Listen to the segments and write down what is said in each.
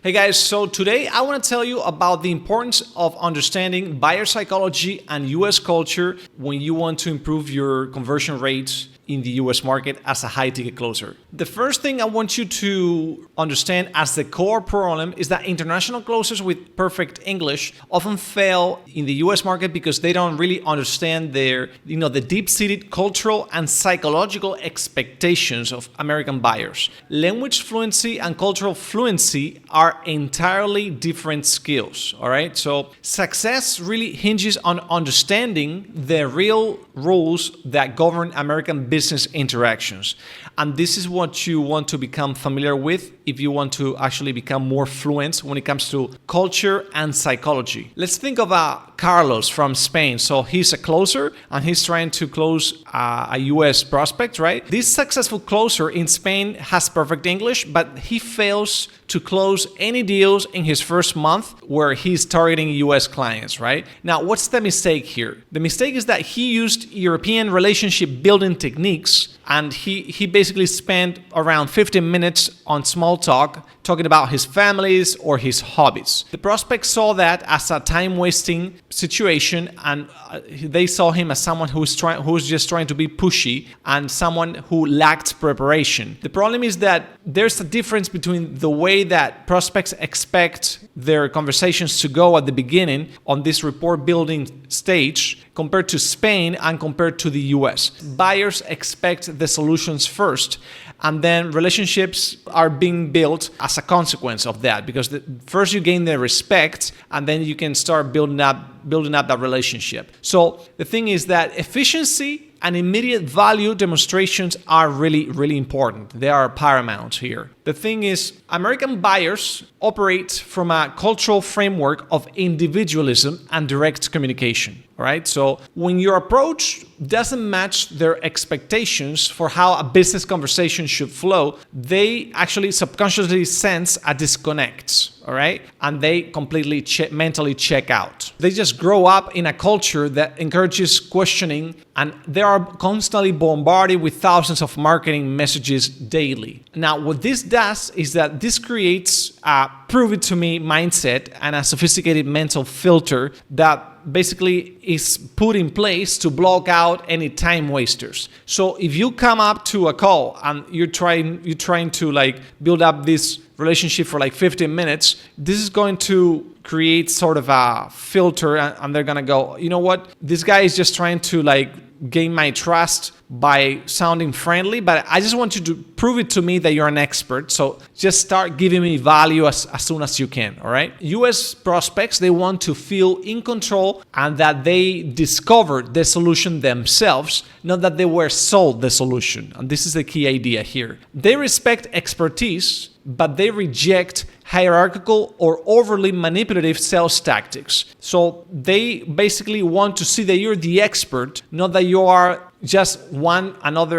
Hey guys, so today I want to tell you about the importance of understanding buyer psychology and US culture when you want to improve your conversion rates in the US market as a high ticket closer. The first thing I want you to understand as the core problem is that international closers with perfect English often fail in the US market because they don't really understand the deep-seated cultural and psychological expectations of American buyers. Language fluency and cultural fluency are entirely different skills, all right? So success really hinges on understanding the real rules that govern American business interactions. And this is what you want to become familiar with if you want to actually become more fluent when it comes to culture and psychology. Let's think of Carlos from Spain. So he's a closer and he's trying to close a US prospect, right? This successful closer in Spain has perfect English, but he fails to close any deals in his first month where he's targeting US clients, right? Now, what's the mistake here? The mistake is that he used European relationship building techniques and he basically spent around 15 minutes on small talk talking about his families or his hobbies. The prospect saw that as a time-wasting situation and they saw him as someone who's just trying to be pushy and someone who lacked preparation. The problem is that there's a difference between the way that prospects expect their conversations to go at the beginning on this rapport building stage compared to Spain and compared to the US. Buyers expect the solutions first, and then relationships are being built as a consequence of that, because first you gain their respect and then you can start building up that relationship. So the thing is that efficiency and immediate value demonstrations are really, really important. They are paramount here. The thing is, American buyers operate from a cultural framework of individualism and direct communication. All right. So when your approach doesn't match their expectations for how a business conversation should flow, they actually subconsciously sense a disconnect. All right. And they completely mentally check out. They just grow up in a culture that encourages questioning, and they are constantly bombarded with thousands of marketing messages daily. Now, what this does is that this creates a prove it to me mindset and a sophisticated mental filter that basically is put in place to block out any time wasters. So if you come up to a call and you're trying to build up this relationship for 15 minutes, this is going to create sort of a filter, and they're gonna go, you know what, this guy is just trying to gain my trust by sounding friendly, but I just want you to prove it to me that you're an expert. So just start giving me value as soon as you can, all right? US prospects, they want to feel in control and that they discovered the solution themselves, not that they were sold the solution. And this is the key idea here. They respect expertise, but they reject hierarchical or overly manipulative sales tactics. So they basically want to see that you're the expert, not that you are just one of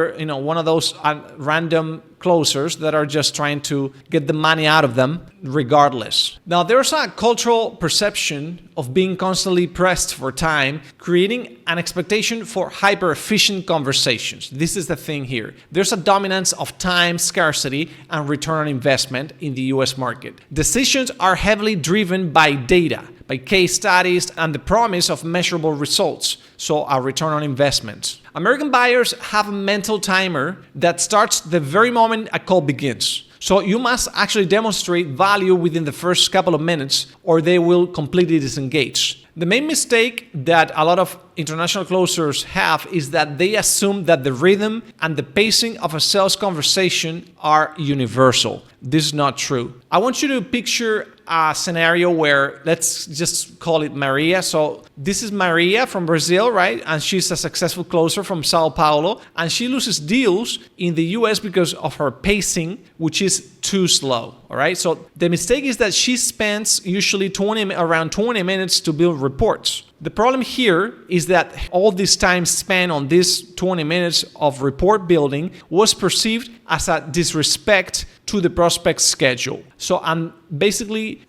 those random closers that are just trying to get the money out of them regardless. Now, there's a cultural perception of being constantly pressed for time, creating an expectation for hyper-efficient conversations. This is the thing here. There's a dominance of time, scarcity, and return on investment in the US market. Decisions are heavily driven by data, by case studies, and the promise of measurable results, so a return on investment. American buyers have a mental timer that starts the very moment a call begins. So you must actually demonstrate value within the first couple of minutes or they will completely disengage. The main mistake that a lot of international closers have is that they assume that the rhythm and the pacing of a sales conversation are universal. This is not true. I want you to picture a scenario where, let's just call it Maria. So this is Maria from Brazil, right? And she's a successful closer from Sao Paulo. And she loses deals in the US because of her pacing, which is too slow, all right? So the mistake is that she spends usually around 20 minutes to build reports. The problem here is that all this time spent on this 20 minutes of report building was perceived as a disrespect to the prospect's schedule. So basically,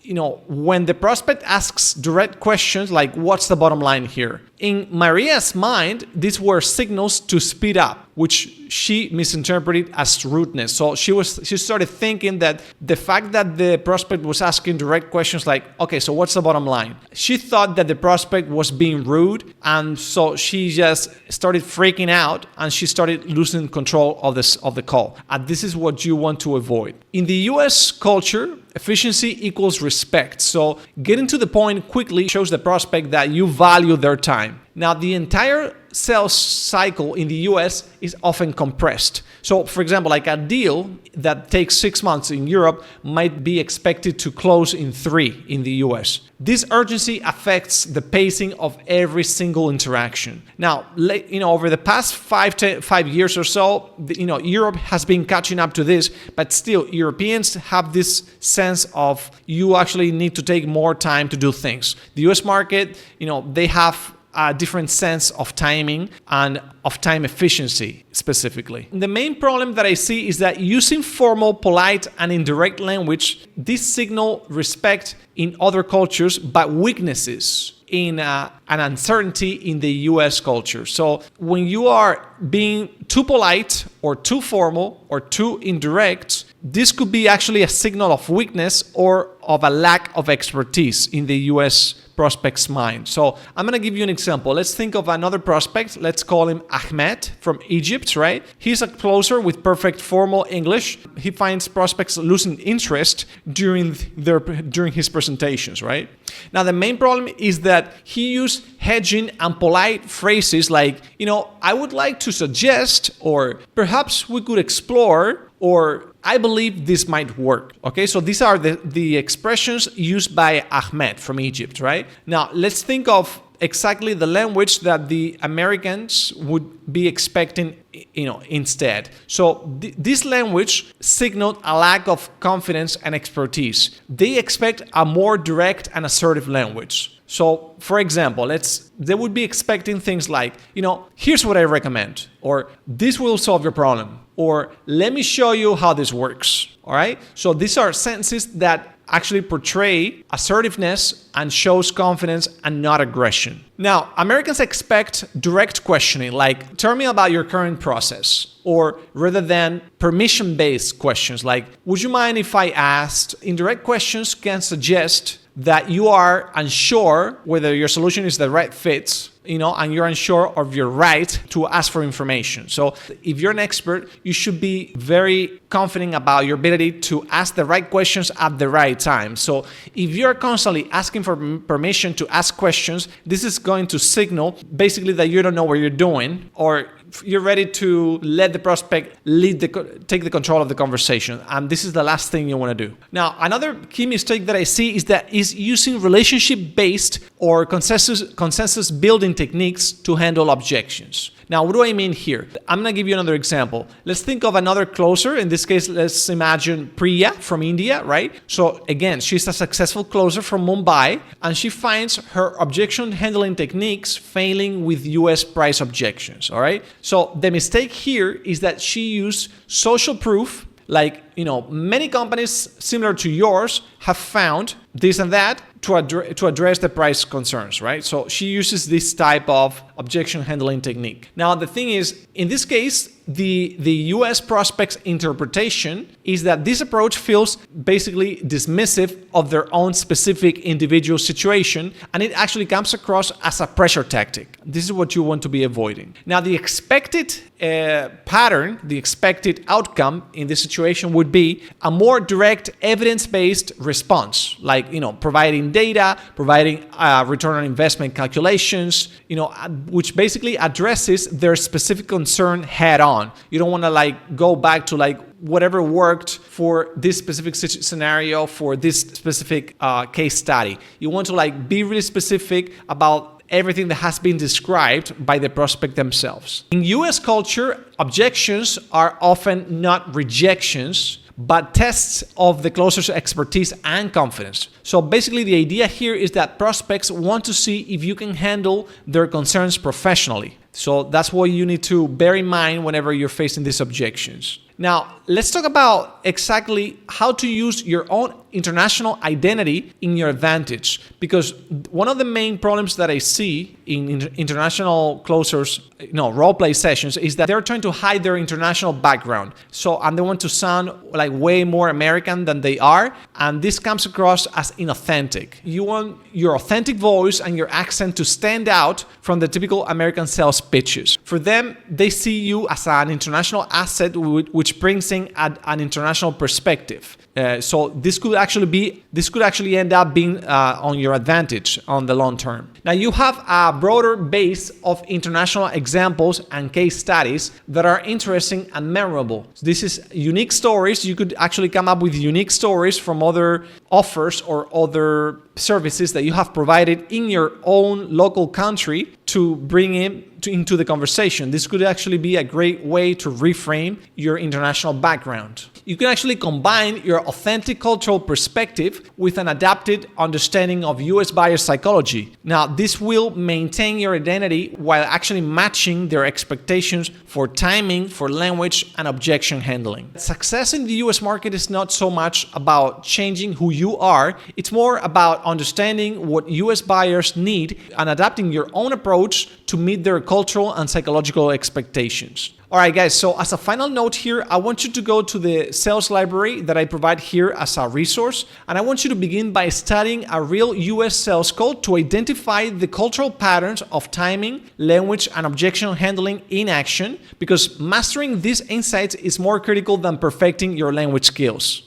when the prospect asks direct questions like, what's the bottom line here? In Maria's mind, these were signals to speed up, which she misinterpreted as rudeness. So she started thinking that the fact that the prospect was asking direct questions like, okay, so what's the bottom line? She thought that the prospect was being rude, and so she just started freaking out and she started losing control of the call. And this is what you want to avoid. In the US culture, efficiency equals respect. So getting to the point quickly shows the prospect that you value their time. Now, the entire sales cycle in the US is often compressed. So, for example, like a deal that takes 6 months in Europe might be expected to close in 3 in the US. This urgency affects the pacing of every single interaction. Now, over the past 5 years or so, Europe has been catching up to this, but still, Europeans have this sense of you actually need to take more time to do things. The US market, they have a different sense of timing and of time efficiency specifically. The main problem that I see is that using formal, polite, and indirect language, this signal respect in other cultures, but weaknesses in an uncertainty in the US culture. So when you are being too polite or too formal or too indirect, this could be actually a signal of weakness or of a lack of expertise in the US prospect's mind. So I'm going to give you an example. Let's think of another prospect. Let's call him Ahmed from Egypt, right? He's a closer with perfect formal English. He finds prospects losing interest during his presentations, right? Now, the main problem is that he used hedging and polite phrases like, I would like to suggest, or perhaps we could explore, or I believe this might work. Okay, so these are the expressions used by Ahmed from Egypt, right? Now, let's think of exactly the language that the Americans would be expecting, instead. So this language signaled a lack of confidence and expertise. They expect a more direct and assertive language. So, for example, they would be expecting things like, here's what I recommend, or this will solve your problem, or let me show you how this works. All right. So these are sentences that actually portray assertiveness and shows confidence and not aggression. Now, Americans expect direct questioning, like, tell me about your current process, or rather than permission-based questions, like, would you mind if I asked? Indirect questions can suggest that you are unsure whether your solution is the right fit, and you're unsure of your right to ask for information. So if you're an expert, you should be very confident about your ability to ask the right questions at the right time. So if you're constantly asking for permission to ask questions, this is going to signal basically that you don't know what you're doing, or you're ready to let the prospect take the control of the conversation. And this is the last thing you want to do. Now, another key mistake that I see is using relationship-based or consensus building techniques to handle objections. Now, what do I mean here? I'm going to give you another example. Let's think of another closer. In this case, let's imagine Priya from India, right? So again, she's a successful closer from Mumbai, and she finds her objection handling techniques failing with US price objections, all right? So the mistake here is that she used social proof, like, many companies similar to yours have found this and that to address the price concerns, right? So she uses this type of objection handling technique. Now, the thing is, in this case, the US prospect's interpretation is that this approach feels basically dismissive of their own specific individual situation, and it actually comes across as a pressure tactic. This is what you want to be avoiding. Now, the expected pattern, the expected outcome in this situation would be a more direct evidence-based response, like, providing data, providing return on investment calculations, which basically addresses their specific concern head on. You don't want to go back to whatever worked for this specific scenario, for this specific case study. You want to be really specific about everything that has been described by the prospect themselves. In US culture, objections are often not rejections, but tests of the closer's expertise and confidence. So basically, the idea here is that prospects want to see if you can handle their concerns professionally. So that's what you need to bear in mind whenever you're facing these objections. Now, let's talk about exactly how to use your own international identity in your advantage. Because one of the main problems that I see in international closers, role play sessions, is that they're trying to hide their international background. And they want to sound like way more American than they are. And this comes across as inauthentic. You want your authentic voice and your accent to stand out from the typical American sales pitches. For them, they see you as an international asset, which brings in an international perspective. So this could actually end up being on your advantage on the long term. Now you have a broader base of international examples and case studies that are interesting and memorable. This is unique stories. You could actually come up with unique stories from other offers or other services that you have provided in your own local country to bring into the conversation. This could actually be a great way to reframe your international background. You can actually combine your authentic cultural perspective with an adapted understanding of US buyer psychology. Now, this will maintain your identity while actually matching their expectations for timing, for language, and objection handling. Success in the US market is not so much about changing who you are, it's more about understanding what US buyers need and adapting your own approach to meet their cultural and psychological expectations. All right, guys, so as a final note here, I want you to go to the sales library that I provide here as a resource, and I want you to begin by studying a real US sales call to identify the cultural patterns of timing, language, and objection handling in action, because mastering these insights is more critical than perfecting your language skills.